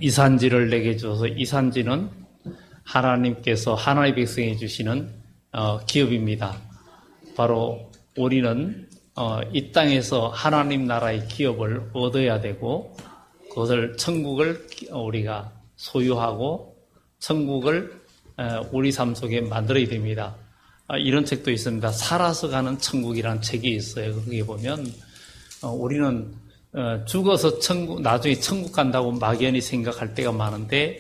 이산지를 내게 주어서 이산지는 하나님께서 하나님의 백성에 주시는 기업입니다. 바로 우리는 이 땅에서 하나님 나라의 기업을 얻어야 되고 그것을 천국을 우리가 소유하고 천국을 우리 삶 속에 만들어야 됩니다. 이런 책도 있습니다. 살아서 가는 천국이라는 책이 있어요. 거기에 보면 우리는 죽어서 나중에 천국 간다고 막연히 생각할 때가 많은데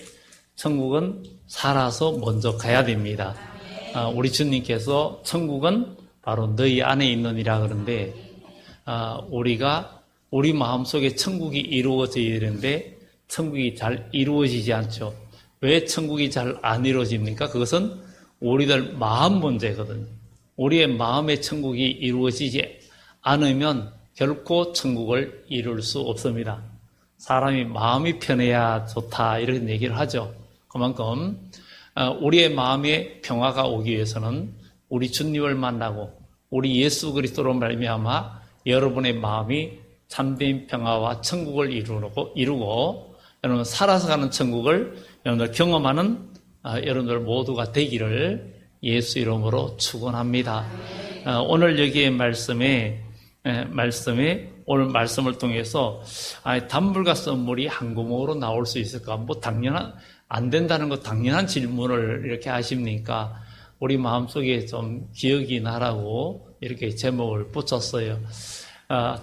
천국은 살아서 먼저 가야 됩니다. 우리 주님께서 천국은 바로 너희 안에 있느니라 그러는데 우리가 우리 마음속에 천국이 이루어져야 되는데 천국이 잘 이루어지지 않죠. 왜 천국이 잘 안 이루어집니까? 그것은 우리들 마음 문제거든요. 우리의 마음의 천국이 이루어지지 않으면 결코 천국을 이룰 수 없습니다. 사람이 마음이 편해야 좋다 이런 얘기를 하죠. 그만큼 우리의 마음에 평화가 오기 위해서는 우리 주님을 만나고 우리 예수 그리스도로 말미암아 여러분의 마음이 참된 평화와 천국을 이루고 여러분 살아서 가는 천국을 여러분들 경험하는 여러분들 모두가 되기를 예수 이름으로 축원합니다. 오늘 여기에 말씀에 오늘 말씀을 통해서 단물과 썬물이 한 구멍으로 나올 수 있을까? 안 된다는 거 당연한 질문을 이렇게 하십니까? 우리 마음속에 좀 기억이 나라고 이렇게 제목을 붙였어요.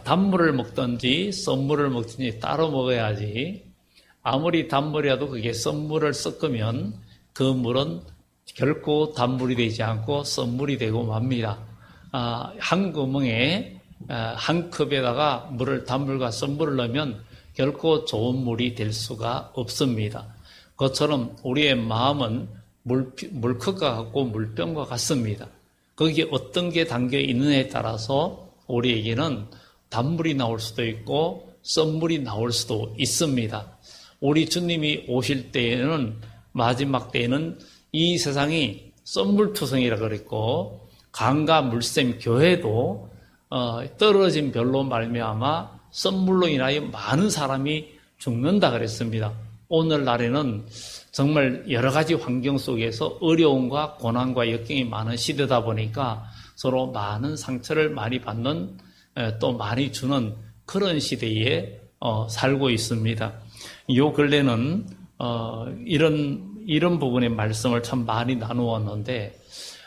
단물을 먹든지 썬물을 먹든지 따로 먹어야지. 아무리 단물이라도 그게 썬물을 섞으면 그 물은 결코 단물이 되지 않고 썬물이 되고 맙니다. 한 구멍에 한 컵에다가 단물과 썬물을 넣으면 결코 좋은 물이 될 수가 없습니다. 그것처럼 우리의 마음은 물컵과 같고 물병과 같습니다. 거기에 어떤 게 담겨 있느냐에 따라서 우리에게는 단물이 나올 수도 있고 썬물이 나올 수도 있습니다. 우리 주님이 오실 때에는 마지막 때에는 이 세상이 썬물투성이라 그랬고 강과 물샘 교회도 떨어진 별로 말미암아 썬물로 인하여 많은 사람이 죽는다 그랬습니다. 오늘날에는 정말 여러 가지 환경 속에서 어려움과 고난과 역경이 많은 시대다 보니까 서로 많은 상처를 많이 받는 또 많이 주는 그런 시대에 살고 있습니다. 요 근래는 이런 부분의 말씀을 참 많이 나누었는데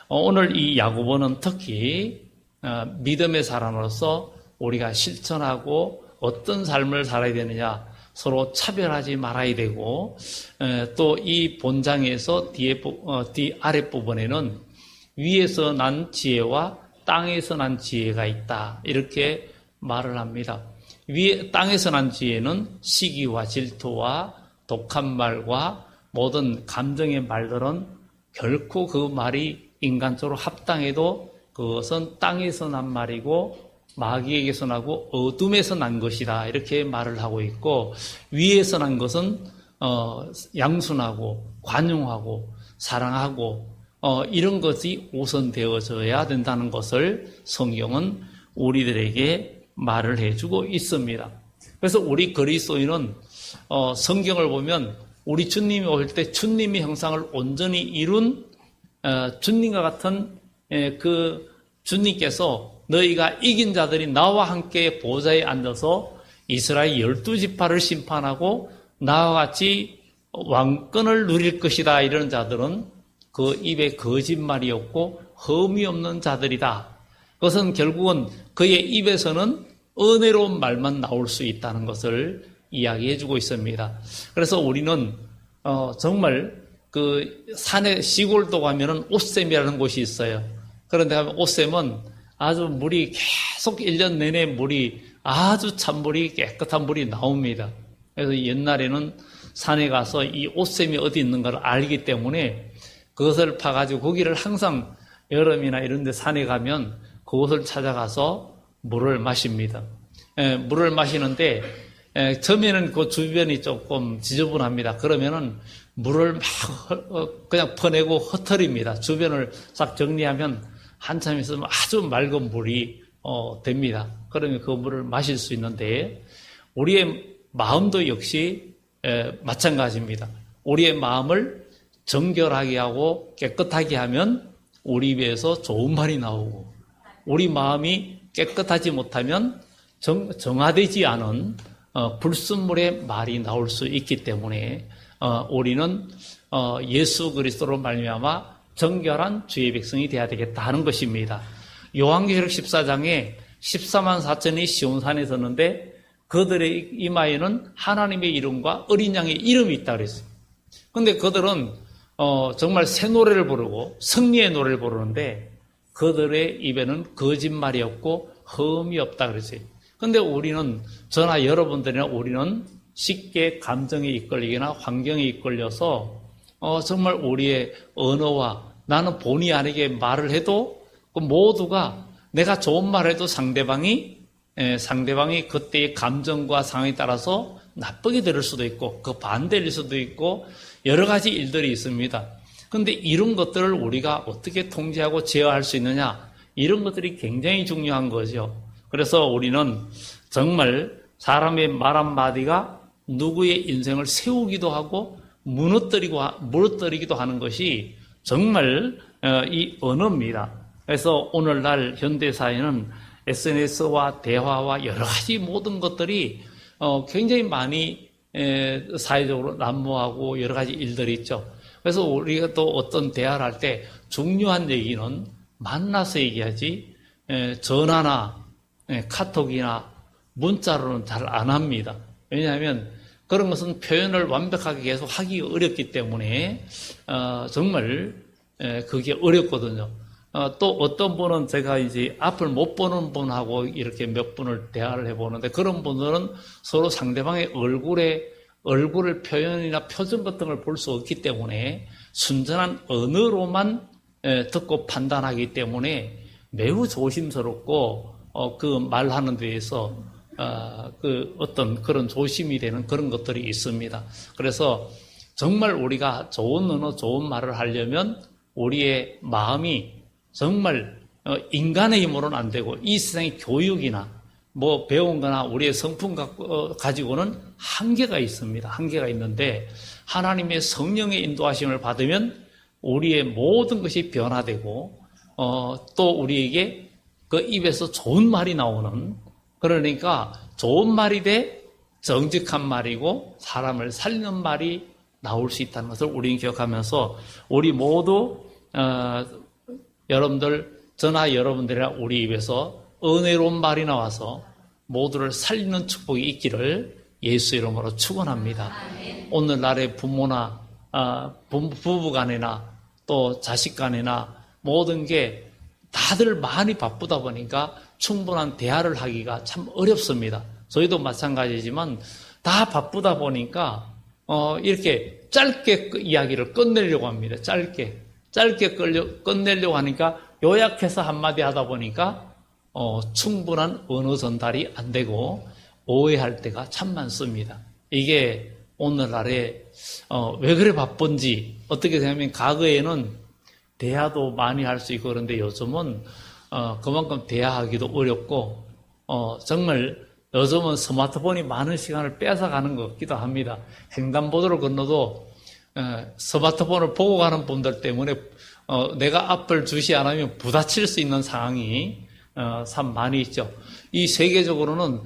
오늘 이 야고보는 특히 믿음의 사람으로서 우리가 실천하고 어떤 삶을 살아야 되느냐 서로 차별하지 말아야 되고 또 이 본장에서 뒤 아랫부분에는 위에서 난 지혜와 땅에서 난 지혜가 있다 이렇게 말을 합니다. 땅에서 난 지혜는 시기와 질투와 독한 말과 모든 감정의 말들은 결코 그 말이 인간적으로 합당해도 그것은 땅에서 난 말이고 마귀에게서 나고 어둠에서 난 것이다 이렇게 말을 하고 있고 위에서 난 것은 양순하고 관용하고 사랑하고 이런 것이 우선되어져야 된다는 것을 성경은 우리들에게 말을 해주고 있습니다. 그래서 우리 그리스도인은 성경을 보면 우리 주님이 올 때 주님의 형상을 온전히 이룬 주님과 같은 그 주님께서 너희가 이긴 자들이 나와 함께 보좌에 앉아서 이스라엘 12지파를 심판하고 나와 같이 왕권을 누릴 것이다 이런 자들은 그 입에 거짓말이 없고 흠이 없는 자들이다. 그것은 결국은 그의 입에서는 은혜로운 말만 나올 수 있다는 것을 이야기해 주고 있습니다. 그래서 우리는 정말 그 산에 시골도 가면은 옷샘이라는 곳이 있어요. 그런데 가면 옷샘은 아주 물이 계속 1년 내내 물이 아주 찬물이 깨끗한 물이 나옵니다. 그래서 옛날에는 산에 가서 이 옷샘이 어디 있는 걸 알기 때문에 그것을 파가지고 거기를 항상 여름이나 이런 데 산에 가면 그곳을 찾아가서 물을 마십니다. 물을 마시는데 처음에는 그 주변이 조금 지저분합니다. 그러면은 물을 막 그냥 퍼내고 흩어립니다. 주변을 싹 정리하면 한참 있으면 아주 맑은 물이 됩니다. 그러면 그 물을 마실 수 있는데 우리의 마음도 역시 마찬가지입니다. 우리의 마음을 정결하게 하고 깨끗하게 하면 우리 입에서 좋은 말이 나오고, 우리 마음이 깨끗하지 못하면 정화되지 않은 불순물의 말이 나올 수 있기 때문에 우리는 예수 그리스도로 말미암아 정결한 주의 백성이 되어야 되겠다 하는 것입니다. 요한계시록 14장에 14만 4천이 시온산에 섰는데 그들의 이마에는 하나님의 이름과 어린 양의 이름이 있다 그랬어요. 그런데 그들은 정말 새 노래를 부르고 승리의 노래를 부르는데 그들의 입에는 거짓말이 없고 흠이 없다 그랬어요. 그런데 우리는, 저나 여러분들이나 우리는 쉽게 감정에 이끌리거나 환경에 이끌려서 정말 우리의 언어와 나는 본의 아니게 말을 해도 그 모두가 내가 좋은 말을 해도 상대방이 그때의 감정과 상황에 따라서 나쁘게 들을 수도 있고 그 반대일 수도 있고 여러 가지 일들이 있습니다. 그런데 이런 것들을 우리가 어떻게 통제하고 제어할 수 있느냐, 이런 것들이 굉장히 중요한 거죠. 그래서 우리는 정말 사람의 말 한마디가 누구의 인생을 세우기도 하고 무너뜨리기도 하는 것이 정말 이 언어입니다. 그래서 오늘날 현대사회는 SNS와 대화와 여러 가지 모든 것들이 굉장히 많이 사회적으로 난무하고 여러 가지 일들이 있죠. 그래서 우리가 또 어떤 대화를 할 때 중요한 얘기는 만나서 얘기하지 전화나 카톡이나 문자로는 잘 안 합니다. 왜냐하면 그런 것은 표현을 완벽하게 계속 하기 어렵기 때문에 정말 그게 어렵거든요. 또 어떤 분은 제가 이제 앞을 못 보는 분하고 이렇게 몇 분을 대화를 해보는데 그런 분들은 서로 상대방의 얼굴을 표현이나 표정 같은 걸 볼 수 없기 때문에 순전한 언어로만 듣고 판단하기 때문에 매우 조심스럽고 그 말하는 데에서 그 어떤 그런 조심이 되는 그런 것들이 있습니다. 그래서 정말 우리가 좋은 언어, 좋은 말을 하려면 우리의 마음이 정말 인간의 힘으로는 안 되고 이 세상의 교육이나 뭐 배운 거나 우리의 성품 가지고는 한계가 있습니다. 한계가 있는데 하나님의 성령의 인도하심을 받으면 우리의 모든 것이 변화되고 또 우리에게 그 입에서 좋은 말이 나오는, 그러니까 좋은 말이 돼 정직한 말이고 사람을 살리는 말이 나올 수 있다는 것을 우리는 기억하면서 우리 모두 여러분들, 저나 여러분들이나 우리 입에서 은혜로운 말이 나와서 모두를 살리는 축복이 있기를 예수 이름으로 축원합니다. 오늘날의 부모나 부부간이나 또 자식간이나 모든 게 다들 많이 바쁘다 보니까 충분한 대화를 하기가 참 어렵습니다. 저희도 마찬가지지만 다 바쁘다 보니까 이렇게 짧게 이야기를 끝내려고 합니다. 짧게 끝내려고 하니까 요약해서 한마디 하다 보니까 충분한 언어 전달이 안 되고 오해할 때가 참 많습니다. 이게 오늘날에 왜 그래 바쁜지 어떻게 생각하면 과거에는 대화도 많이 할 수 있고 그런데 요즘은 그만큼 대화하기도 어렵고 정말 요즘은 스마트폰이 많은 시간을 뺏어가는 것 같기도 합니다. 횡단보도를 건너도 스마트폰을 보고 가는 분들 때문에 내가 앞을 주시 안 하면 부딪힐 수 있는 상황이 참 많이 있죠. 이 세계적으로는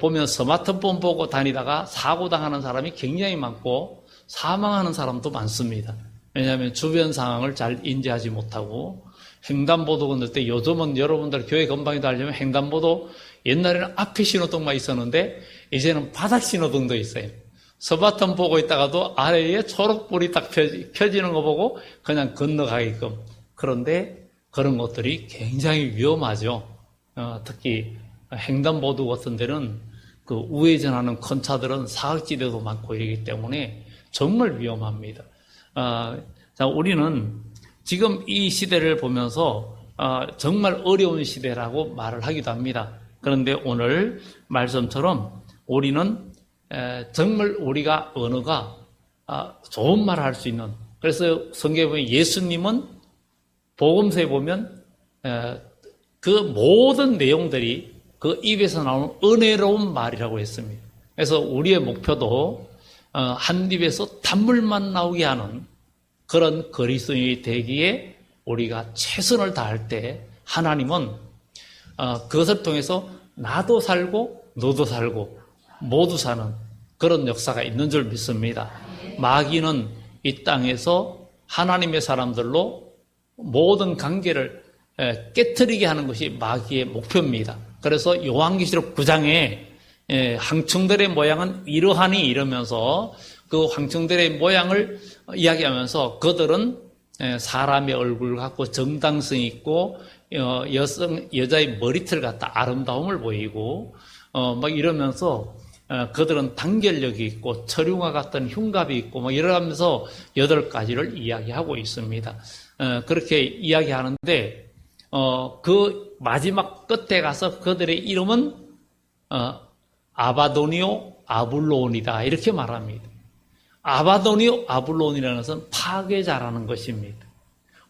보면 스마트폰 보고 다니다가 사고 당하는 사람이 굉장히 많고 사망하는 사람도 많습니다. 왜냐하면 주변 상황을 잘 인지하지 못하고 횡단보도 건널 때 요즘은 여러분들 교회 건방에도 하려면 횡단보도 옛날에는 앞에 신호등만 있었는데 이제는 바닥 신호등도 있어요. 스마트폰 보고 있다가도 아래에 초록불이 딱 켜지는 거 보고 그냥 건너가게끔. 그런데 그런 것들이 굉장히 위험하죠. 특히 횡단보도 같은 데는 그 우회전하는 큰 차들은 사각지대도 많고 이러기 때문에 정말 위험합니다. 자, 우리는 지금 이 시대를 보면서 정말 어려운 시대라고 말을 하기도 합니다. 그런데 오늘 말씀처럼 우리는 정말 우리가 언어가 좋은 말을 할 수 있는, 그래서 성경에 보면 예수님은 복음서에 보면 그 모든 내용들이 그 입에서 나오는 은혜로운 말이라고 했습니다. 그래서 우리의 목표도 한 입에서 단물만 나오게 하는 그런 그리스도인이 되기에 우리가 최선을 다할 때 하나님은 그것을 통해서 나도 살고 너도 살고 모두 사는 그런 역사가 있는 줄 믿습니다. 마귀는 이 땅에서 하나님의 사람들로 모든 관계를 깨트리게 하는 것이 마귀의 목표입니다. 그래서 요한계시록 9장에 황충들의 모양은 이러하니 이러면서 그 황충들의 모양을 이야기하면서 그들은 사람의 얼굴 같고 정당성이 있고 여자의 머리털 같다 아름다움을 보이고 막 이러면서 그들은 단결력이 있고 철융화 같은 흉갑이 있고 뭐 이러면서 8가지를 이야기하고 있습니다. 그렇게 이야기하는데 그 마지막 끝에 가서 그들의 이름은 아바도니오 아블론이다 이렇게 말합니다. 아바도니오 아블론이라는 것은 파괴자라는 것입니다.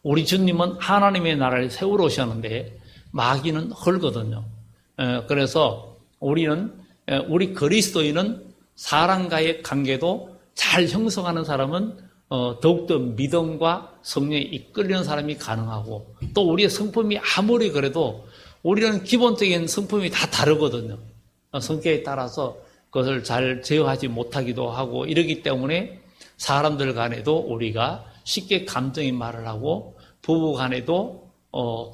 우리 주님은 하나님의 나라를 세우러 오셨는데 마귀는 헐거든요. 그래서 우리 그리스도인은 사람과의 관계도 잘 형성하는 사람은 더욱더 믿음과 성령에 이끌리는 사람이 가능하고 또 우리의 성품이 아무리 그래도 우리는 기본적인 성품이 다 다르거든요. 성격에 따라서 그것을 잘 제어하지 못하기도 하고 이러기 때문에 사람들 간에도 우리가 쉽게 감정의 말을 하고 부부 간에도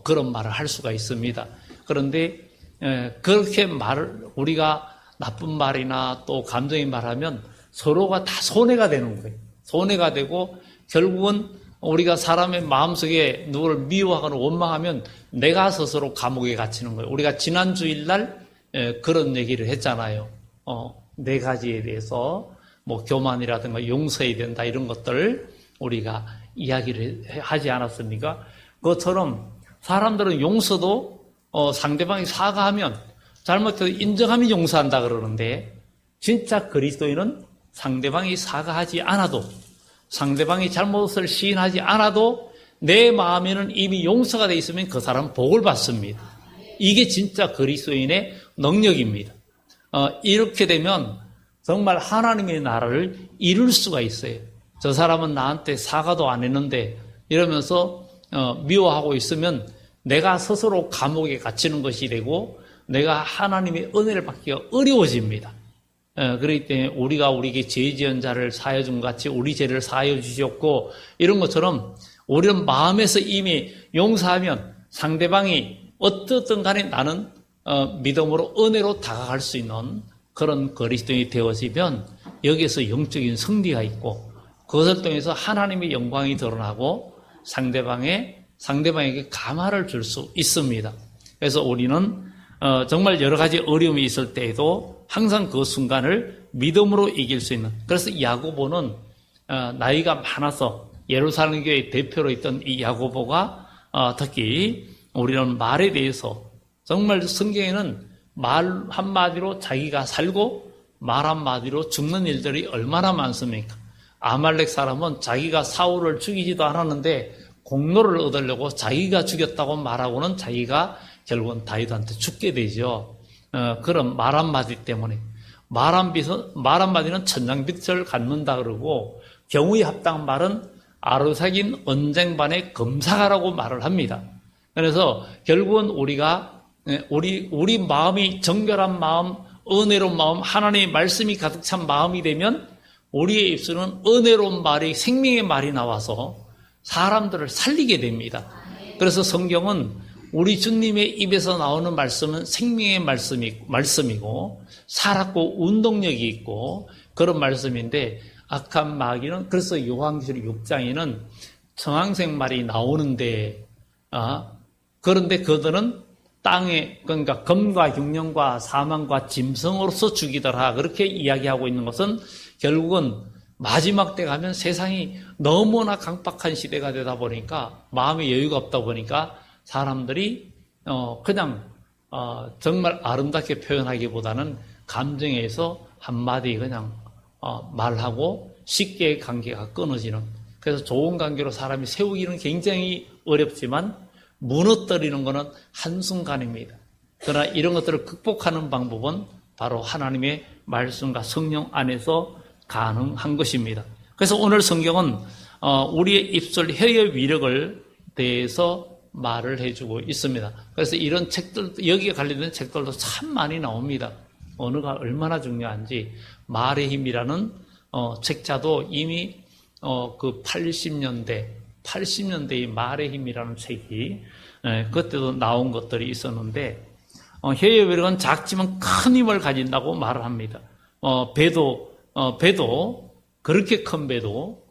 그런 말을 할 수가 있습니다. 그런데 그렇게 우리가 나쁜 말이나 또 감정의 말하면 서로가 다 손해가 되는 거예요. 손해가 되고 결국은 우리가 사람의 마음속에 누구를 미워하거나 원망하면 내가 스스로 감옥에 갇히는 거예요. 우리가 지난 주일날 그런 얘기를 했잖아요. 4가지에 대해서 뭐 교만이라든가 용서해야 된다 이런 것들 우리가 이야기를 하지 않았습니까? 그것처럼 사람들은 용서도 상대방이 사과하면 잘못해도 인정하면 용서한다 그러는데 진짜 그리스도인은 상대방이 사과하지 않아도 상대방이 잘못을 시인하지 않아도 내 마음에는 이미 용서가 되어 있으면 그 사람은 복을 받습니다. 이게 진짜 그리스도인의 능력입니다. 이렇게 되면 정말 하나님의 나라를 이룰 수가 있어요. 저 사람은 나한테 사과도 안 했는데 이러면서 미워하고 있으면 내가 스스로 감옥에 갇히는 것이 되고 내가 하나님의 은혜를 받기가 어려워집니다. 그렇기 때문에 우리가 우리에게 죄 지은 자를 사하여 준 같이 우리 죄를 사하여 주셨고 이런 것처럼 우리는 마음에서 이미 용서하면 상대방이 어떻든 간에 나는 믿음으로 은혜로 다가갈 수 있는 그런 그리스도인이 되어지면 여기에서 영적인 승리가 있고 그것을 통해서 하나님의 영광이 드러나고 상대방에게 감화를 줄 수 있습니다. 그래서 우리는 정말 여러 가지 어려움이 있을 때에도 항상 그 순간을 믿음으로 이길 수 있는 그래서 야고보는 나이가 많아서 예루살렘 교회 대표로 있던 이 야고보가 특히 우리는 말에 대해서 정말 성경에는 말 한마디로 자기가 살고 말 한마디로 죽는 일들이 얼마나 많습니까? 아말렉 사람은 자기가 사울을 죽이지도 않았는데 공로를 얻으려고 자기가 죽였다고 말하고는 자기가 결국은 다윗한테 죽게 되죠. 그런 말 한마디 때문에 말 한마디는 천냥빛을 갖는다 그러고 경우에 합당한 말은 아르사긴 언쟁반의 검사가라고 말을 합니다. 그래서 결국은 우리 마음이 정결한 마음, 은혜로운 마음, 하나님의 말씀이 가득 찬 마음이 되면 우리의 입술은 은혜로운 말이 생명의 말이 나와서 사람들을 살리게 됩니다. 그래서 성경은 우리 주님의 입에서 나오는 말씀은 생명의 말씀이고 살았고 운동력이 있고 그런 말씀인데 악한 마귀는 그래서 요한계시록 6장에는 청황색 말이 나오는데 그런데 그들은 땅에 그러니까 검과 흉년과 사망과 짐승으로서 죽이더라 그렇게 이야기하고 있는 것은 결국은 마지막 때 가면 세상이 너무나 강박한 시대가 되다 보니까 마음에 여유가 없다 보니까 사람들이 그냥 정말 아름답게 표현하기보다는 감정에서 한마디 그냥 말하고 쉽게 관계가 끊어지는 그래서 좋은 관계로 사람이 세우기는 굉장히 어렵지만 무너뜨리는 것은 한순간입니다. 그러나 이런 것들을 극복하는 방법은 바로 하나님의 말씀과 성령 안에서 가능한 것입니다. 그래서 오늘 성경은 우리의 입술 혀의 위력을 대해서 말을 해주고 있습니다. 그래서 이런 책들, 여기에 관련된 책들도 참 많이 나옵니다. 언어가 얼마나 중요한지. 말의 힘이라는 책자도 이미 그 80년대의 말의 힘이라는 책이 그때도 나온 것들이 있었는데, 혀의 위력은 작지만 큰 힘을 가진다고 말을 합니다. 배도 그렇게 큰 배도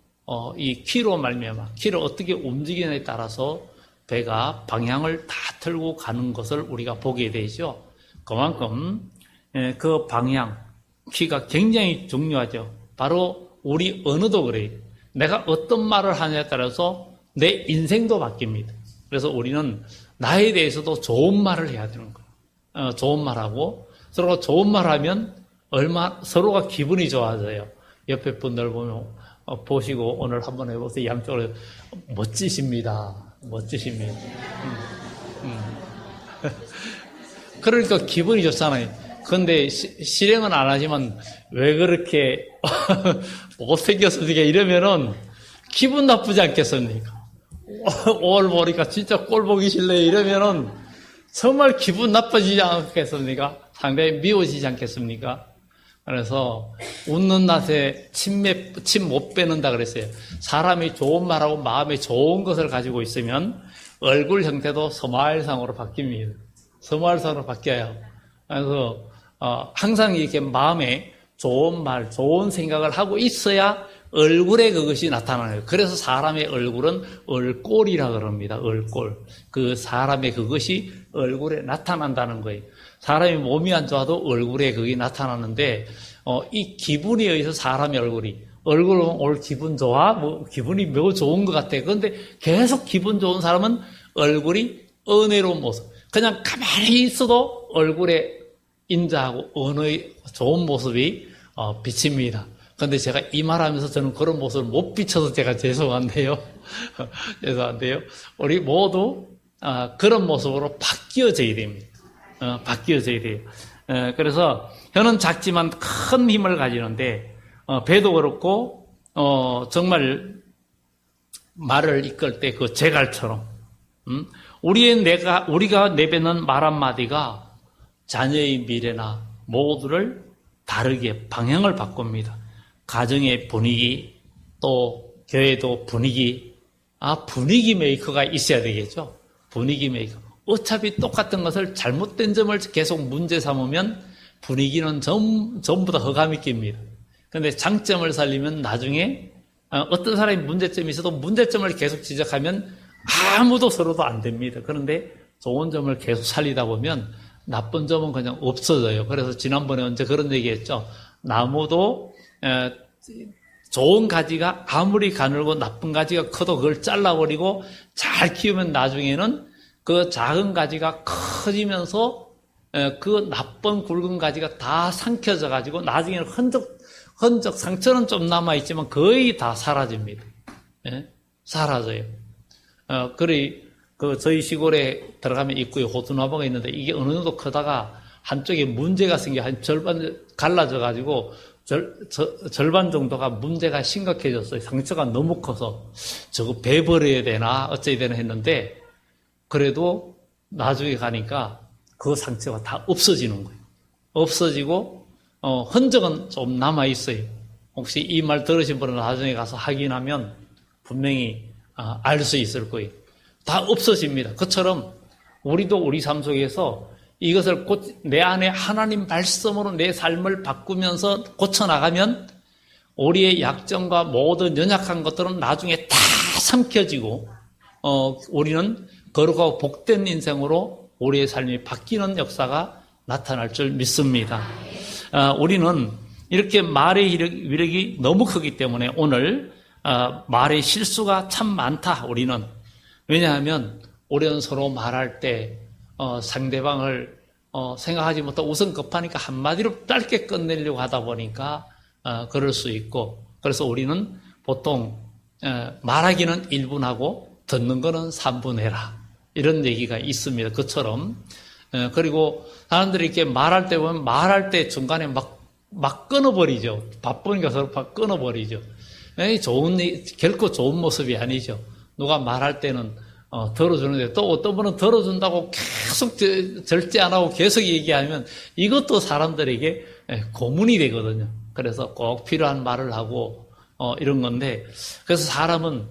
이 키로 말미암아 키를 어떻게 움직이느냐에 따라서 배가 방향을 다 틀고 가는 것을 우리가 보게 되죠. 그만큼 그 방향, 키가 굉장히 중요하죠. 바로 우리 언어도 그래요. 내가 어떤 말을 하냐에 따라서 내 인생도 바뀝니다. 그래서 우리는 나에 대해서도 좋은 말을 해야 되는 거예요. 좋은 말하고 서로가 좋은 말하면 서로가 기분이 좋아져요. 옆에 분들 보면 보시고 오늘 한번 해보세요. 양쪽으로 멋지십니다. 그러니까 기분이 좋잖아요. 그런데 실행은 안 하지만 왜 그렇게 못생겼습니까? 이러면은 기분 나쁘지 않겠습니까? 오늘 보니까 진짜 꼴 보기 싫네 이러면은 정말 기분 나빠지지 않겠습니까? 상당히 미워지지 않겠습니까? 그래서 웃는 낯에 침 못 빼는다 그랬어요. 사람이 좋은 말하고 마음에 좋은 것을 가지고 있으면 얼굴 형태도 스마일상으로 바뀝니다. 스마일상으로 바뀌어요. 그래서 항상 이렇게 마음에 좋은 말, 좋은 생각을 하고 있어야 얼굴에 그것이 나타나요. 그래서 사람의 얼굴은 얼꼴이라 그럽니다. 얼꼴. 그 사람의 그것이 얼굴에 나타난다는 거예요. 사람이 몸이 안 좋아도 얼굴에 그게 나타나는데 이 기분에 의해서 사람의 얼굴은 오늘 기분 좋아? 뭐 기분이 매우 좋은 것 같아. 그런데 계속 기분 좋은 사람은 얼굴이 은혜로운 모습. 그냥 가만히 있어도 얼굴에 인자하고 언어의 좋은 모습이 비칩니다. 그런데 제가 이 말하면서 저는 그런 모습을 못 비춰서 제가 죄송한데요. 우리 모두 그런 모습으로 바뀌어져야 됩니다. 바뀌어져야 돼요. 그래서 혀는 작지만 큰 힘을 가지는데 배도 그렇고 정말 말을 이끌 때 그 제갈처럼 우리가 내뱉는 말 한마디가 자녀의 미래나 모두를 다르게 방향을 바꿉니다. 가정의 분위기, 또 교회도 분위기, 분위기 메이커가 있어야 되겠죠. 분위기 메이커. 어차피 똑같은 것을 잘못된 점을 계속 문제 삼으면 분위기는 전부 다 흑암이 낍니다. 그런데 장점을 살리면 나중에 어떤 사람이 문제점이 있어도 문제점을 계속 지적하면 아무도 서로도 안 됩니다. 그런데 좋은 점을 계속 살리다 보면 나쁜 점은 그냥 없어져요. 그래서 지난번에 언제 그런 얘기했죠. 나무도 좋은 가지가 아무리 가늘고 나쁜 가지가 커도 그걸 잘라버리고 잘 키우면 나중에는 그 작은 가지가 커지면서 그 나쁜 굵은 가지가 다 삼켜져 가지고 나중에는 흔적 상처는 좀 남아있지만 거의 다 사라집니다. 사라져요. 저희 시골에 들어가면 입구에 호두나무가 있는데 이게 어느 정도 크다가 한쪽에 문제가 생겨 한 절반 갈라져 가지고 절반 정도가 문제가 심각해졌어요. 상처가 너무 커서 저거 베버려야 되나 어쩌야 되나 했는데 그래도 나중에 가니까 그 상처가 다 없어지는 거예요. 없어지고 흔적은 좀 남아 있어요. 혹시 이 말 들으신 분은 나중에 가서 확인하면 분명히 알 수 있을 거예요. 다 없어집니다. 그처럼 우리도 우리 삶 속에서 이것을 내 안에 하나님 말씀으로 내 삶을 바꾸면서 고쳐나가면 우리의 약점과 모든 연약한 것들은 나중에 다 삼켜지고 우리는 거룩하고 복된 인생으로 우리의 삶이 바뀌는 역사가 나타날 줄 믿습니다. 우리는 이렇게 말의 위력이 너무 크기 때문에 오늘 말의 실수가 참 많다. 우리는 왜냐하면 우리는 서로 말할 때 상대방을 생각하지 못하고 우선 급하니까 한마디로 짧게 끝내려고 하다 보니까 그럴 수 있고 그래서 우리는 보통 말하기는 1분 하고 듣는 거는 3분 해라 이런 얘기가 있습니다. 그처럼 그리고 사람들이 이렇게 말할 때 보면 말할 때 중간에 막 막 끊어버리죠. 바쁘니까 서로 끊어버리죠. 결코 좋은 모습이 아니죠. 누가 말할 때는 들어주는데 또 어떤 분은 들어준다고 계속 절제 안 하고 계속 얘기하면 이것도 사람들에게 고문이 되거든요. 그래서 꼭 필요한 말을 하고 이런 건데, 그래서 사람은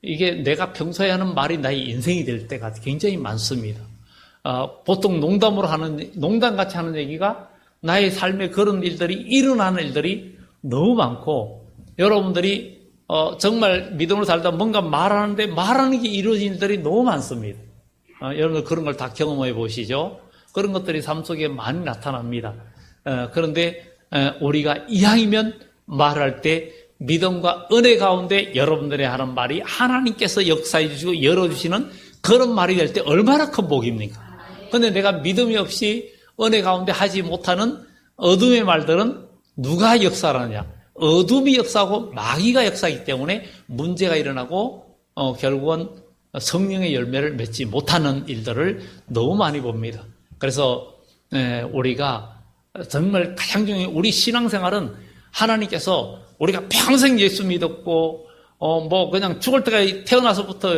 이게 내가 평소에 하는 말이 나의 인생이 될 때가 굉장히 많습니다. 보통 농담같이 하는 얘기가 나의 삶에 그런 일들이 일어나는 일들이 너무 많고, 여러분들이 정말 믿음으로 살다 뭔가 말하는데 말하는 게 이루어진 일들이 너무 많습니다. 여러분들 그런 걸 다 경험해 보시죠. 그런 것들이 삶 속에 많이 나타납니다. 그런데 우리가 이왕이면 말할 때 믿음과 은혜 가운데 여러분들이 하는 말이 하나님께서 역사해 주시고 열어주시는 그런 말이 될 때 얼마나 큰 복입니까? 그런데 내가 믿음이 없이 은혜 가운데 하지 못하는 어둠의 말들은 누가 역사하느냐? 어둠이 역사하고 마귀가 역사하기 때문에 문제가 일어나고 결국은 성령의 열매를 맺지 못하는 일들을 너무 많이 봅니다. 그래서 우리가 정말 가장 중요한 우리 신앙생활은 하나님께서 우리가 평생 예수 믿었고 그냥 죽을 때까지 태어나서부터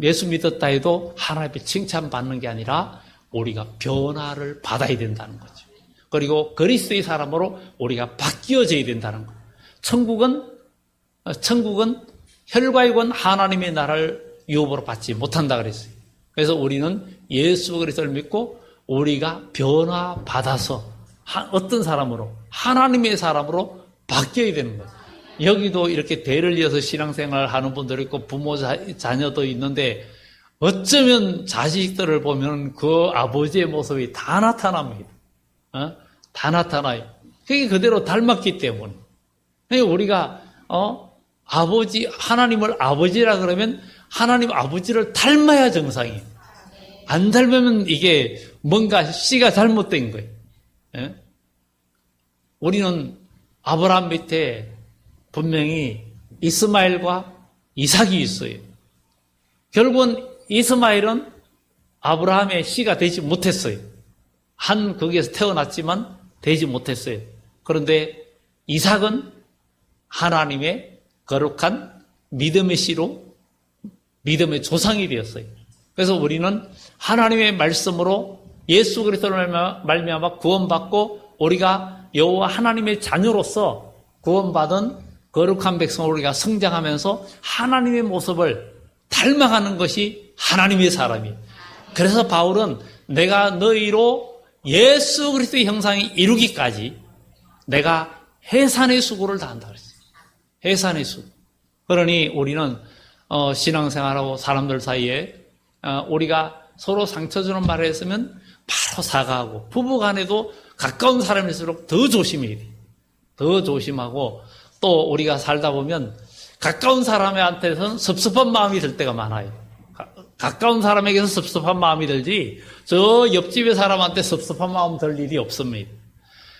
예수 믿었다 해도 하나님 앞에 칭찬받는 게 아니라 우리가 변화를 받아야 된다는 거죠. 그리고 그리스도의 사람으로 우리가 바뀌어져야 된다는 거예요. 천국은 혈과 권 하나님의 나라를 유업으로 받지 못한다 그랬어요. 그래서 우리는 예수 그리스도를 믿고 우리가 변화받아서 어떤 사람으로? 하나님의 사람으로 바뀌어야 되는 거예요. 여기도 이렇게 대를 이어서 신앙생활 하는 분들이 있고 부모 자녀도 있는데 어쩌면 자식들을 보면 그 아버지의 모습이 다 나타납니다. 다 나타나요. 그게 그대로 닮았기 때문에. 우리가 하나님을 아버지라 그러면 하나님 아버지를 닮아야 정상이에요. 안 닮으면 이게 뭔가 씨가 잘못된 거예요. 우리는 아브라함 밑에 분명히 이스마엘과 이삭이 있어요. 결국은 이스마엘은 아브라함의 씨가 되지 못했어요. 거기에서 태어났지만 되지 못했어요. 그런데 이삭은 하나님의 거룩한 믿음의 씨로 믿음의 조상이 되었어요. 그래서 우리는 하나님의 말씀으로 예수 그리스도를 말미암아 구원받고 우리가 여호와 하나님의 자녀로서 구원받은 거룩한 백성으로 우리가 성장하면서 하나님의 모습을 닮아가는 것이 하나님의 사람이에요. 그래서 바울은 내가 너희로 예수 그리스도의 형상이 이루기까지 내가 해산의 수고를 다한다 그랬어요. 해산의 수고. 그러니 우리는 신앙생활하고 사람들 사이에 우리가 서로 상처 주는 말을 했으면 바로 사과하고, 부부간에도 가까운 사람일수록 더 조심해야 돼요. 더 조심하고, 또 우리가 살다 보면 가까운 사람한테서는 섭섭한 마음이 들 때가 많아요. 가까운 사람에게서 섭섭한 마음이 들지 저 옆집의 사람한테 섭섭한 마음 들 일이 없습니다.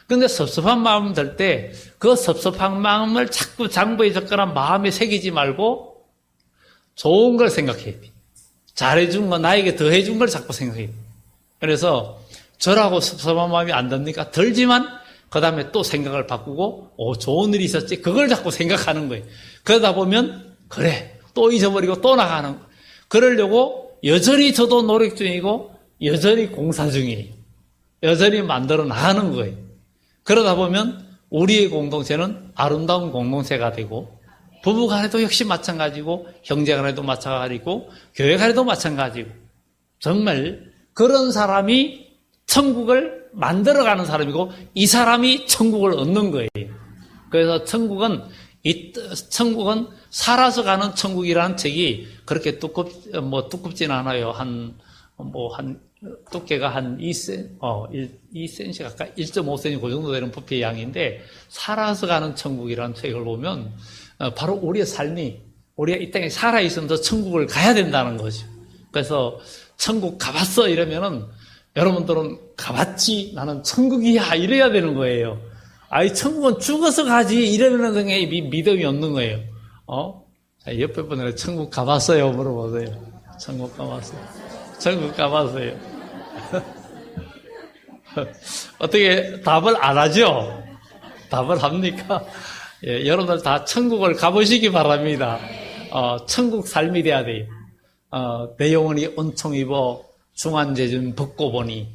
그런데 섭섭한 마음 들 때 그 섭섭한 마음을 자꾸 장부에 적거나 마음에 새기지 말고 좋은 걸 생각해야 돼. 잘해준 거, 나에게 더 해준 걸 자꾸 생각해야 돼. 그래서 저라고 섭섭한 마음이 안 듭니까? 들지만 그 다음에 또 생각을 바꾸고 좋은 일이 있었지, 그걸 자꾸 생각하는 거예요. 그러다 보면 그래 또 잊어버리고 또 나가는 거예요. 그러려고 여전히 저도 노력 중이고 여전히 공사 중이에요. 여전히 만들어 나가는 거예요. 그러다 보면 우리의 공동체는 아름다운 공동체가 되고, 부부간에도 역시 마찬가지고, 형제간에도 마찬가지고, 교회간에도 마찬가지고, 정말 그런 사람이 천국을 만들어가는 사람이고 이 사람이 천국을 얻는 거예요. 그래서 천국은 살아서 가는 천국이라는 책이 그렇게 두껍진 않아요. 두께가 한 2cm 가까이 1.5cm 그 정도 되는 부피의 양인데, 살아서 가는 천국이라는 책을 보면 바로 우리의 삶이, 우리가 이 땅에 살아있으면서 천국을 가야 된다는 거죠. 그래서 천국 가봤어 이러면은 여러분들은 가봤지, 나는 천국이야 이래야 되는 거예요. 아이 천국은 죽어서 가지 이러면은 그냥 믿음이 없는 거예요. 자, 옆에 분들은 천국 가봤어요 물어보세요. 천국 가봤어요. 천국 가봤어요. 어떻게 답을 안 하죠? 답을 합니까? 예, 여러분들 다 천국을 가보시기 바랍니다. 천국 삶이 돼야 돼요. 내 영혼이 은총 입어 중한제준 벗고 보니,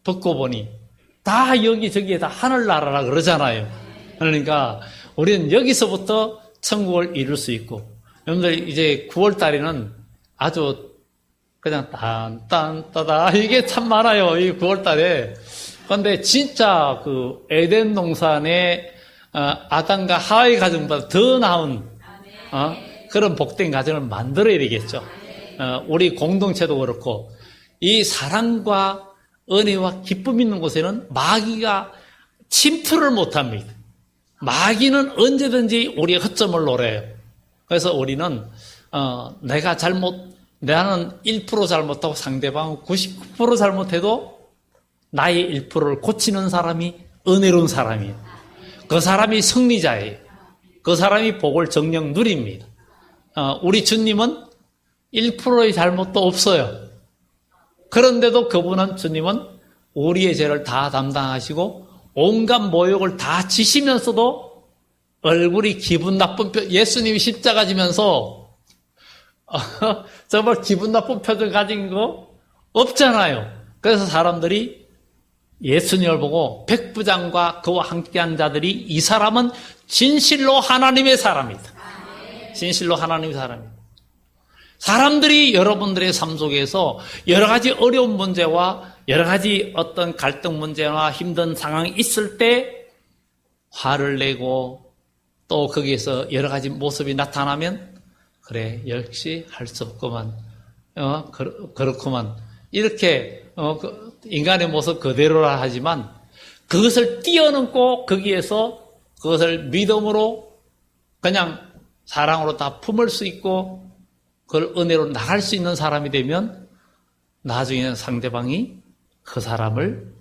벗고 보니 다 여기저기에 다 하늘나라라 그러잖아요. 그러니까 우리는 여기서부터 천국을 이룰 수 있고, 여러분들 이제 9월 달에는 아주 그냥 딴딴따다 이게 참 많아요. 이 9월 달에. 그런데 진짜 그 에덴 동산의 아담과 하와의 가정보다 더 나은 그런 복된 가정을 만들어야 되겠죠. 우리 공동체도 그렇고 이 사랑과 은혜와 기쁨 있는 곳에는 마귀가 침투를 못합니다. 마귀는 언제든지 우리의 허점을 노려요. 그래서 우리는 나는 1% 잘못하고 상대방은 99% 잘못해도 나의 1%를 고치는 사람이 은혜로운 사람이에요. 그 사람이 승리자예요. 그 사람이 복을 정녕 누립니다. 우리 주님은 1%의 잘못도 없어요. 그런데도 주님은 우리의 죄를 다 담당하시고 온갖 모욕을 다 지시면서도 얼굴이 기분 나쁜 예수님이 십자가 지면서 정말 기분 나쁜 표정 가진 거 없잖아요. 그래서 사람들이 예수님을 보고 백부장과 그와 함께한 자들이 이 사람은 진실로 하나님의 사람이다. 진실로 하나님의 사람이다. 사람들이 여러분들의 삶 속에서 여러 가지 어려운 문제와 여러 가지 어떤 갈등 문제나 힘든 상황이 있을 때 화를 내고 또 거기에서 여러 가지 모습이 나타나면 그래 역시 할 수 없구만 그렇구만 이렇게 인간의 모습 그대로라 하지만 그것을 뛰어넘고 거기에서 그것을 믿음으로 그냥 사랑으로 다 품을 수 있고 그걸 은혜로 나갈 수 있는 사람이 되면 나중에는 상대방이 그 사람을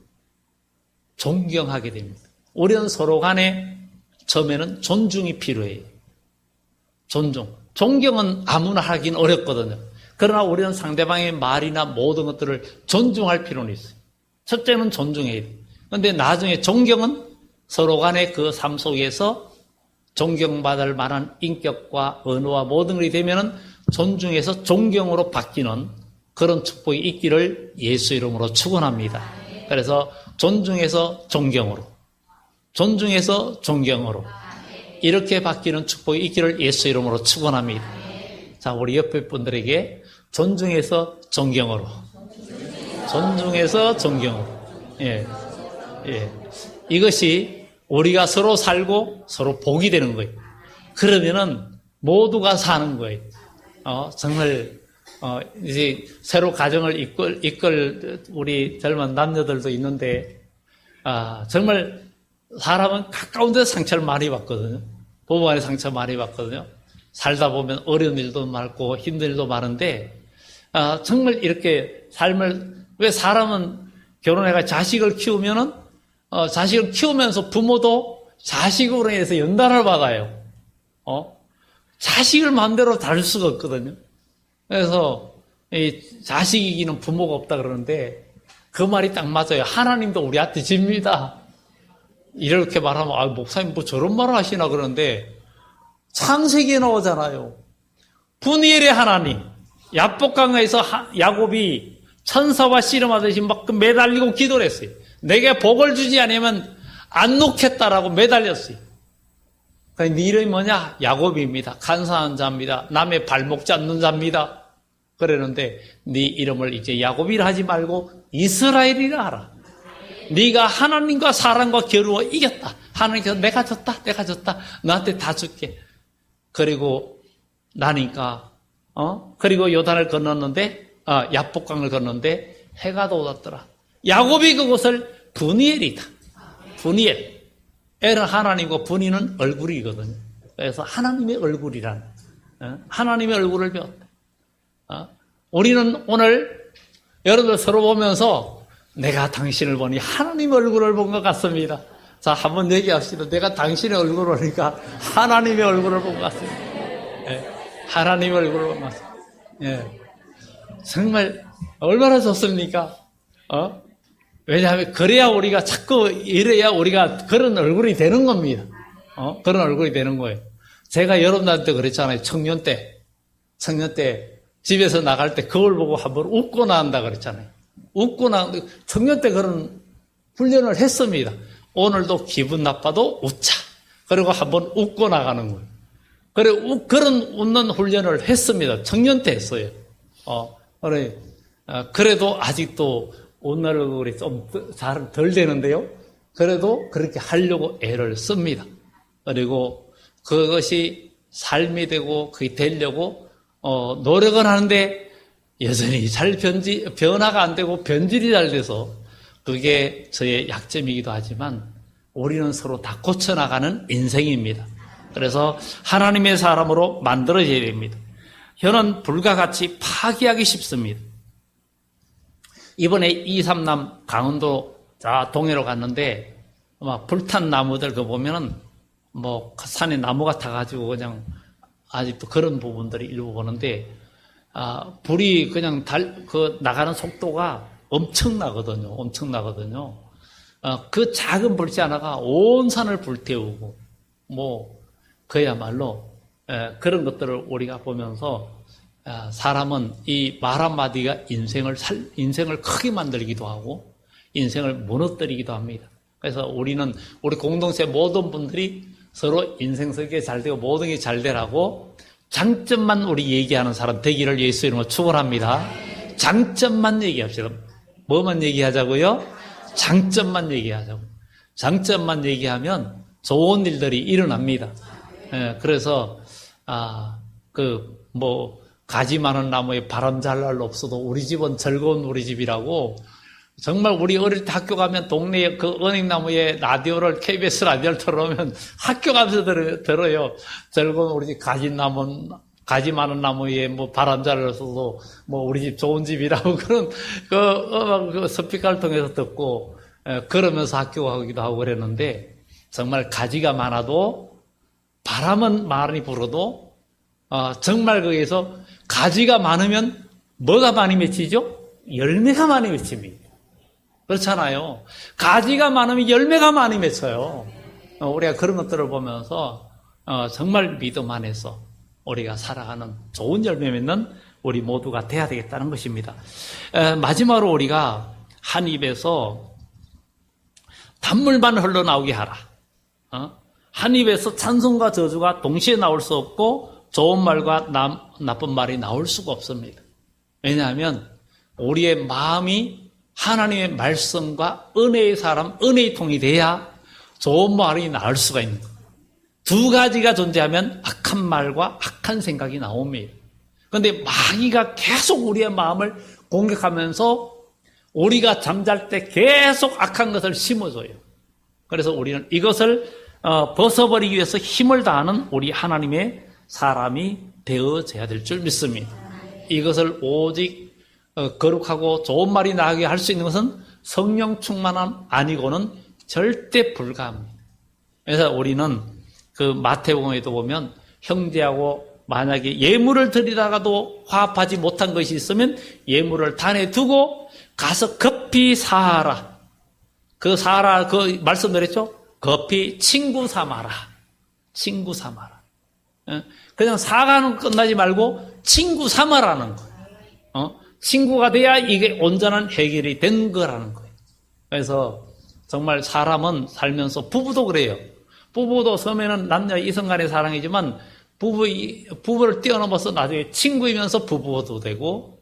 존경하게 됩니다. 우리는 서로 간에 처음에는 존중이 필요해요. 존경은 아무나 하긴 어렵거든요. 그러나 우리는 상대방의 말이나 모든 것들을 존중할 필요는 있어요. 첫째는 존중해야 돼요. 그런데 나중에 존경은 서로 간의 그 삶 속에서 존경받을 만한 인격과 언어와 모든 것이 되면은 존중에서 존경으로 바뀌는 그런 축복이 있기를 예수 이름으로 축원합니다. 그래서 존중에서 존경으로, 존중에서 존경으로 이렇게 바뀌는 축복이 있기를 예수 이름으로 축원합니다. 자, 우리 옆에 분들에게 존중에서 존경으로, 존중에서 존경으로. 예. 이것이 우리가 서로 살고 서로 복이 되는 거예요. 그러면은 모두가 사는 거예요. 정말 이제 새로 가정을 이끌 우리 젊은 남녀들도 있는데 정말 사람은 가까운 데서 상처를 많이 받거든요. 부부간에 상처 많이 받거든요. 살다 보면 어려운 일도 많고 힘든 일도 많은데 정말 이렇게 삶을 왜 사람은 결혼해가 자식을 키우면은 자식을 키우면서 부모도 자식으로 해서 연단을 받아요. 자식을 마음대로 다룰 수가 없거든요. 그래서 이 자식 이기는 부모가 없다 그러는데 그 말이 딱 맞아요. 하나님도 우리한테 집니다. 이렇게 말하면 목사님 뭐 저런 말을 하시나 그러는데 창세기에 나오잖아요. 분이엘의 하나님 야복강에서 야곱이 천사와 씨름하듯이 막 매달리고 기도를 했어요. 내게 복을 주지 않으면 안 놓겠다라고 매달렸어요. 네 이름이 뭐냐? 야곱입니다. 간사한 자입니다. 남의 발목 잡는 자입니다. 그러는데 네 이름을 이제 야곱이라 하지 말고 이스라엘이라 하라. 네가 하나님과 사람과 겨루어 이겼다. 하나님께서 내가 졌다. 너한테 다 줄게. 그리고 나니까 그리고 요단을 건넜는데 야복강을 건넜는데 해가 돋았더라. 야곱이 그곳을 분이엘이다. 분이엘. 엘은 하나님과 분이는 얼굴이거든요. 그래서 하나님의 얼굴이란 하나님의 얼굴을 배웠다. 우리는 오늘 여러분들 서로 보면서 내가 당신을 보니 하나님의 얼굴을 본 것 같습니다. 자, 한번 얘기합시다. 내가 당신의 얼굴을 보니까 하나님의 얼굴을 본 것 같습니다. 하나님의 얼굴을 본 것 같습니다. 정말 얼마나 좋습니까? 왜냐하면 그래야 우리가 자꾸 이래야 우리가 그런 얼굴이 되는 겁니다. 그런 얼굴이 되는 거예요. 제가 여러분들한테 그랬잖아요. 청년 때 집에서 나갈 때 거울 보고 한번 웃고 나온다 그랬잖아요. 웃고 나온다. 청년 때 그런 훈련을 했습니다. 오늘도 기분 나빠도 웃자. 그리고 한번 웃고 나가는 거예요. 그런 웃는 훈련을 했습니다. 청년 때 했어요. 그래도 아직도 웃는 얼굴이 좀 잘 덜 되는데요. 그래도 그렇게 하려고 애를 씁니다. 그리고 그것이 삶이 되고 그게 되려고 노력은 하는데 여전히 잘 변화가 안 되고 변질이 잘 돼서 그게 저의 약점이기도 하지만 우리는 서로 다 고쳐나가는 인생입니다. 그래서 하나님의 사람으로 만들어져야 됩니다. 혀는 불과 같이 파괴하기 쉽습니다. 이번에 2, 3남 강원도 동해로 갔는데 막 불탄 나무들 그거 보면은 뭐 산에 나무가 타가지고 그냥 아직도 그런 부분들이 일부 보는데 불이 그냥 나가는 속도가 엄청나거든요. 그 작은 불씨 하나가 온 산을 불태우고 뭐 그야말로 그런 것들을 우리가 보면서 사람은 이 말 한마디가 인생을 크게 만들기도 하고 인생을 무너뜨리기도 합니다. 그래서 우리 공동체 모든 분들이 서로 인생 설계 잘 되고 모든 게 잘 되라고 장점만 우리 얘기하는 사람 되기를 예수 이름으로 축원합니다. 장점만 얘기합시다. 뭐만 얘기하자고요? 장점만 얘기하자고. 장점만 얘기하면 좋은 일들이 일어납니다. 그래서 가지 많은 나무에 바람 잘 날 없어도 우리 집은 즐거운 우리 집이라고. 정말 우리 어릴 때 학교 가면 동네에 그 은행나무에 라디오를 KBS 라디오를 틀어놓으면 학교 가면서 들어요. 즐거운 우리 집 가지 많은 나무에 뭐 바람 잘 날어도 뭐 우리 집 좋은 집이라고 그런 그 스피커를 통해서 듣고 그러면서 학교 가기도 하고 그랬는데 정말 가지가 많아도 바람은 많이 불어도 정말 거기에서 가지가 많으면 뭐가 많이 맺히죠? 열매가 많이 맺힙니다. 그렇잖아요. 가지가 많으면 열매가 많이 맺혀요. 우리가 그런 것들을 보면서 정말 믿음 안에서 우리가 살아가는 좋은 열매 맺는 우리 모두가 돼야 되겠다는 것입니다. 마지막으로 우리가 한 입에서 단물만 흘러나오게 하라. 한 입에서 찬송과 저주가 동시에 나올 수 없고 좋은 말과 나쁜 말이 나올 수가 없습니다. 왜냐하면 우리의 마음이 하나님의 말씀과 은혜의 사람, 은혜의 통이 돼야 좋은 말이 나올 수가 있는 거예요. 두 가지가 존재하면 악한 말과 악한 생각이 나옵니다. 그런데 마귀가 계속 우리의 마음을 공격하면서 우리가 잠잘 때 계속 악한 것을 심어줘요. 그래서 우리는 이것을 벗어버리기 위해서 힘을 다하는 우리 하나님의 사람이 되어져야 될 줄 믿습니다. 이것을 오직 거룩하고 좋은 말이 나게 할 수 있는 것은 성령 충만함 아니고는 절대 불가합니다. 그래서 우리는 그 마태복음에도 보면 형제하고 만약에 예물을 드리다가도 화합하지 못한 것이 있으면 예물을 단에 두고 가서 급히 사하라. 그 말씀드렸죠? 급히 친구 삼아라. 친구 삼아라. 그냥 사과는 끝나지 말고 친구 삼아라는 거예요. 친구가 돼야 이게 온전한 해결이 된 거라는 거예요. 그래서 정말 사람은 살면서 부부도 그래요. 부부도 처음에는 남녀 이성 간의 사랑이지만 부부를 뛰어넘어서 나중에 친구이면서 부부도 되고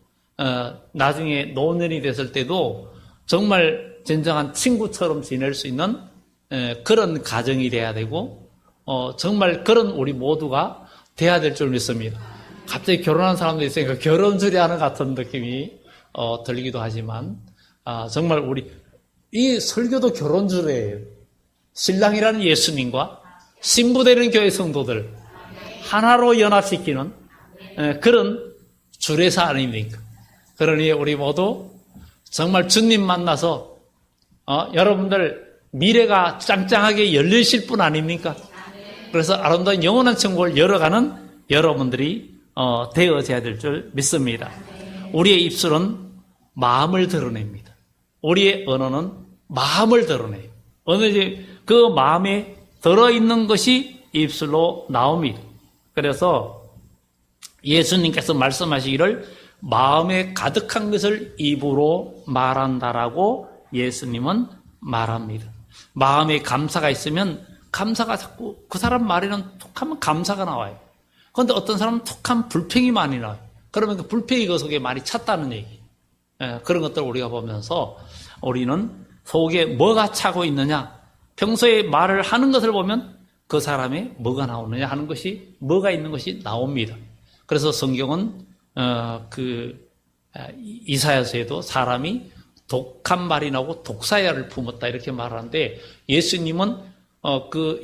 나중에 노년이 됐을 때도 정말 진정한 친구처럼 지낼 수 있는 그런 가정이 돼야 되고 정말 그런 우리 모두가 돼야 될 줄 믿습니다. 갑자기 결혼한 사람도 있으니까 결혼주례 하는 같은 느낌이 들기도 하지만 정말 우리 이 설교도 결혼주례예요. 신랑이라는 예수님과 신부되는 교회 성도들 하나로 연합시키는 그런 주례사 아닙니까? 그러니 우리 모두 정말 주님 만나서 여러분들 미래가 짱짱하게 열리실 분 아닙니까? 그래서 아름다운 영원한 천국을 열어가는 여러분들이 되어져야 될 줄 믿습니다. 우리의 입술은 마음을 드러냅니다. 우리의 언어는 마음을 드러내요. 그 마음에 들어있는 것이 입술로 나옵니다. 그래서 예수님께서 말씀하시기를 마음에 가득한 것을 입으로 말한다라고 예수님은 말합니다. 마음에 감사가 있으면 감사가 자꾸 그 사람 말에는 툭하면 감사가 나와요. 그런데 어떤 사람은 툭하면 불평이 많이 나와요. 그러면 그 불평이 그 속에 많이 찼다는 얘기. 그런 것들을 우리가 보면서 우리는 속에 뭐가 차고 있느냐, 평소에 말을 하는 것을 보면 그 사람의 뭐가 나오느냐 하는 것이, 뭐가 있는 것이 나옵니다. 그래서 성경은 이사야서에도 사람이 독한 말이 나오고 독사야를 품었다 이렇게 말하는데, 예수님은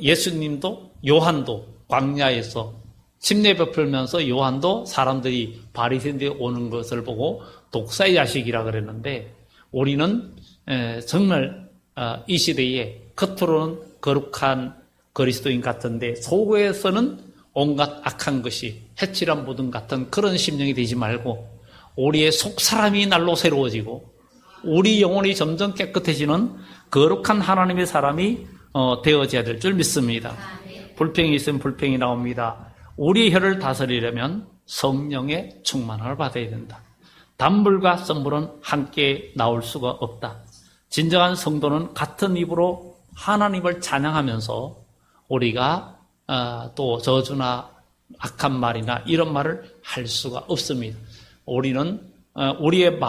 예수님도 요한도 광야에서 침례 베풀면서 요한도 사람들이 바리새인들이 오는 것을 보고 독사의 자식이라 그랬는데, 우리는 정말 이 시대에 겉으로는 거룩한 그리스도인 같은데 속에서는 온갖 악한 것이 해칠한 모든 같은 그런 심령이 되지 말고, 우리의 속 사람이 날로 새로워지고 우리 영혼이 점점 깨끗해지는 거룩한 하나님의 사람이 되어져야 될 줄 믿습니다. 불평이 있으면 불평이 나옵니다. 우리의 혀를 다스리려면 성령의 충만함을 받아야 된다. 단물과 썬물은 함께 나올 수가 없다. 진정한 성도는 같은 입으로 하나님을 찬양하면서 우리가 또 저주나 악한 말이나 이런 말을 할 수가 없습니다. 우리의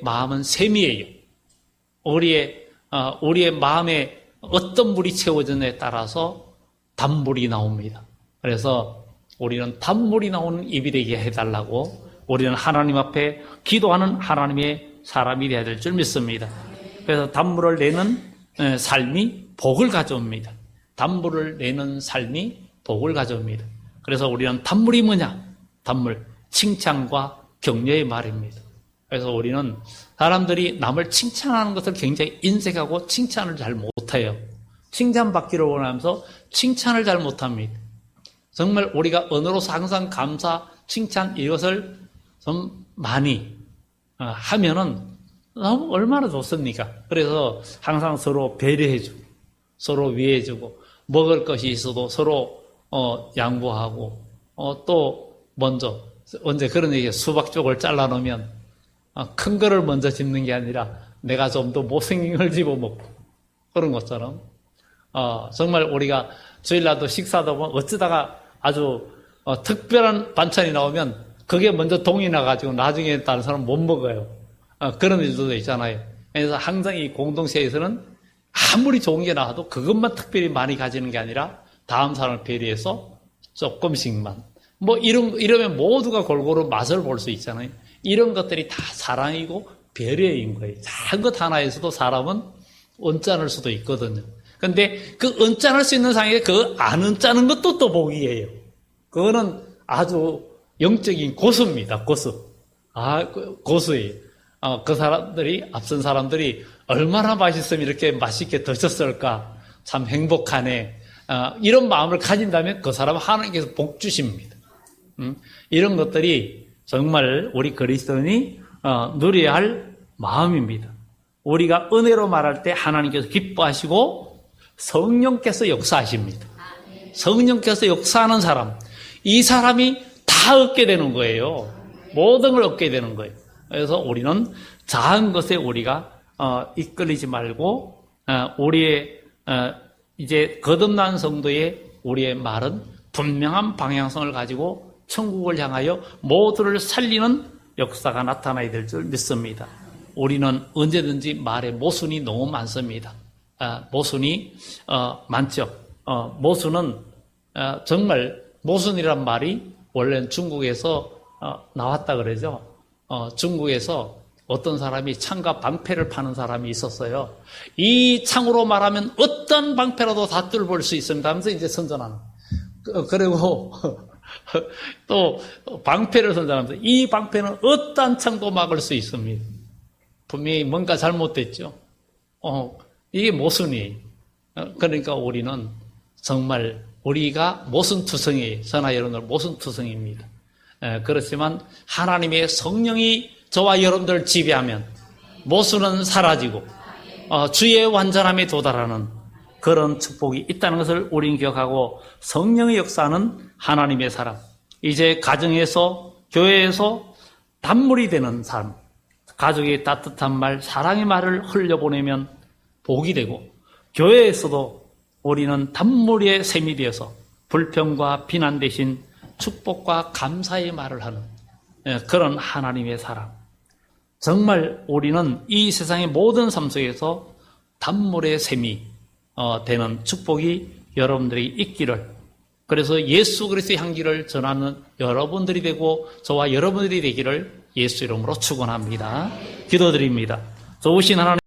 마음은 샘이에요. 우리의 마음에 어떤 물이 채워지느냐에 따라서 단물이 나옵니다. 그래서 우리는 단물이 나오는 입이 되게 해달라고, 우리는 하나님 앞에 기도하는 하나님의 사람이 되어야 될 줄 믿습니다. 그래서 단물을 내는 삶이 복을 가져옵니다. 단물을 내는 삶이 복을 가져옵니다. 그래서 우리는 단물이 뭐냐? 단물, 칭찬과 격려의 말입니다. 그래서 우리는 사람들이 남을 칭찬하는 것을 굉장히 인색하고 칭찬을 잘 못해요. 칭찬받기를 원하면서 칭찬을 잘 못합니다. 정말 우리가 언어로서 항상 감사, 칭찬 이것을 좀 많이 하면은 너무 얼마나 좋습니까? 그래서 항상 서로 배려해주고 서로 위해주고 먹을 것이 있어도 서로 양보하고 또 먼저 언제 그런 얘기예요. 수박 쪽을 잘라놓으면 큰 거를 먼저 집는 게 아니라 내가 좀 더 못생긴 걸 집어먹고 그런 것처럼 정말 우리가 주일날도 식사도 보면 어쩌다가 아주 특별한 반찬이 나오면 그게 먼저 동이 나가지고 나중에 다른 사람은 못 먹어요. 그런 일도 있잖아요. 그래서 항상 이 공동체에서는 아무리 좋은 게 나와도 그것만 특별히 많이 가지는 게 아니라 다음 사람을 배려해서 조금씩만 이러면 모두가 골고루 맛을 볼 수 있잖아요. 이런 것들이 다 사랑이고 배려인 거예요. 작은 것 하나에서도 사람은 언짢을 수도 있거든요. 근데 그 언짢을 수 있는 상황에 그 안 언짢은 것도 또 복이에요. 그거는 아주 영적인 고수입니다. 고수. 고수예요. 그 사람들이, 앞선 사람들이 얼마나 맛있으면 이렇게 맛있게 드셨을까? 참 행복하네. 이런 마음을 가진다면 그 사람은 하나님께서 복 주십니다. 이런 것들이 정말 우리 그리스도인이 누려야 할 마음입니다. 우리가 은혜로 말할 때 하나님께서 기뻐하시고 성령께서 역사하십니다. 성령께서 역사하는 사람, 이 사람이 다 얻게 되는 거예요. 모든 걸 얻게 되는 거예요. 그래서 우리는 작은 것에 우리가 이끌리지 말고 우리의 이제 거듭난 성도의 우리의 말은 분명한 방향성을 가지고 천국을 향하여 모두를 살리는 역사가 나타나야 될 줄 믿습니다. 우리는 언제든지 말에 모순이 너무 많습니다. 모순이 많죠. 모순은 정말 모순이란 말이 원래는 중국에서 나왔다 그러죠. 중국에서 어떤 사람이 창과 방패를 파는 사람이 있었어요. 이 창으로 말하면 어떤 방패라도 다 뚫을 수 있습니다 하면서 이제 선전하는. 그리고 또 방패를 선전하면서 이 방패는 어떤 창도 막을 수 있습니다. 분명히 뭔가 잘못됐죠. 이게 모순이에요. 그러니까 우리는 정말 우리가 모순투성이에요. 저나 여러분들 모순투성입니다. 그렇지만 하나님의 성령이 저와 여러분들을 지배하면 모순은 사라지고 주의 완전함에 도달하는 그런 축복이 있다는 것을 우리는 기억하고, 성령의 역사는 하나님의 사람, 이제 가정에서 교회에서 단물이 되는 삶, 가족의 따뜻한 말, 사랑의 말을 흘려보내면 복이 되고, 교회에서도 우리는 단물의 셈이 되어서 불평과 비난 대신 축복과 감사의 말을 하는 그런 하나님의 사람. 정말 우리는 이 세상의 모든 삶 속에서 단물의 셈이 되는 축복이 여러분들이 있기를, 그래서 예수 그리스도의 향기를 전하는 여러분들이 되고 저와 여러분들이 되기를 예수 이름으로 축원합니다. 기도드립니다. 좋으신 하나님,